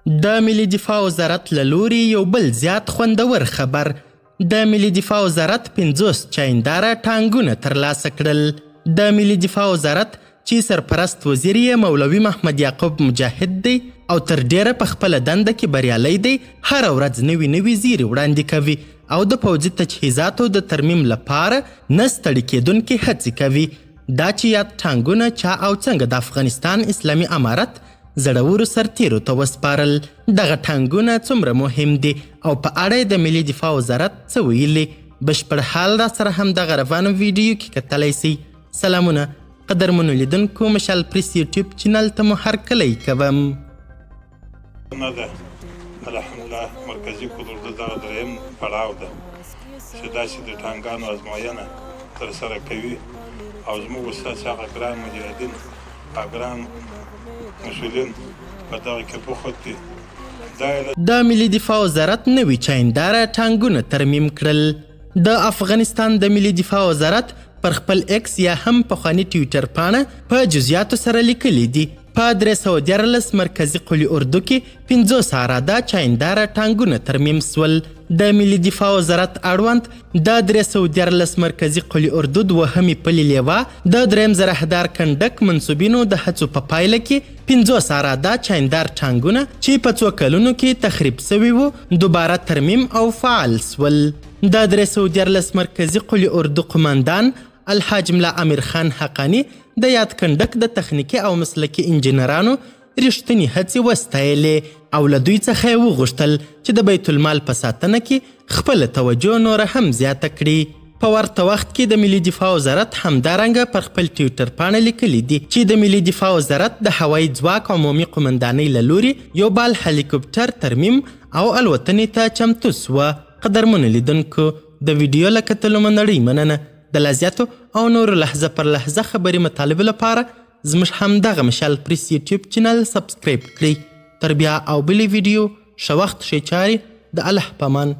د ملي دفاع وزارت له لوري یو بل زیات خوندور خبر. د ملي دفاع وزارت 50 چاینداره ټانګونه ترلاسه کړل. د ملي دفاع وزارت چې سرپرست وزیر یې مولوي محمد یعقوب مجاهد دی او تر ډیره په خپله دنده کې بریالی دی، هره ورځ نوي زیري وړاندې کوي او د پوځي تجهیزاتو د ترمیم لپاره نه ستړي کیدونکې هڅې کوي. دا چې یاد ټانګونه چا او څنګه د افغانستان اسلامي امارت زړورو سرتیرو ته وسپارل، دغه ټانګونه څومره مهم دي او په اړه د ملي دفاع وزارت څه ویلي، بشپړ حال را سره هم دغه روانو ویډیو کې کتلی سئ. سلامونه قدرمنو لیدونکو، مشال پریس یوټیوب چینل ته مو هرکلی کوم. الحمدلله مرکزي کودور د دغه درېیم پړاو ده چې داسې د ټانګانو ازموینه ترسره کوي او زموږ استاد هغه ګران مجاهدین ګران مسؤلین په دغه کې بوخت دي. د ملي دفاع وزارت نوي چاینداره ټانګونه ترمیم کړل. د افغانستان د ملي دفاع وزارت پر خپل ایکس یا هم پخواني ټویټر پاڼه په جزئیاتو سره لیکلي دي په 314 مرکزي قلي اردو کې 50 اراده چاینداره ټانګونه ترمیم سول. د ملي دفاع وزارت اړوند د 314 مرکزي قلي اردو دوهمې پلې لیوا د دریم زرهدار کنډک منصوبینو د هڅو په پایله کې 50 اراده چایندار ټانګونه چې په 2 کلونو کې تخریب سوي وو دوباره ترمیم او فعال سول. د 314 مرکزي قلي اردو قماندان الحاج ملا امیر خان حقانی د یاد کنډک د تخنیکي او مسلکي انجینرانو رښتینې هڅې وستایلې او له دوی څخه یې وغوښتل چې د بیت المال په ساتنه کې خپله توجه نوره هم زیاته کړي. په ورته وخت کې د ملي دفاع وزارت همدارنګه پر خپل ټویټر پاڼه لیکلي دي چې د ملي دفاع وزارت د هوایي ځواک عمومي قمندانۍ له لوري یو بال هلیکوپټر ترمیم او الوتنې ته چمتو سوه. قدرمنو لیدونکو، د ویډیو له کتلو مو نړۍ مننه. د لا زیاتو او نورو لحظه پر لحظه خبري مطالبو لپاره زموږ همدغه مشال پریس یوټیوب چینل سبسکرایب کړئ. تر بیا او بلې ویډیو ښه وخت ښې چارې، د الله په امان.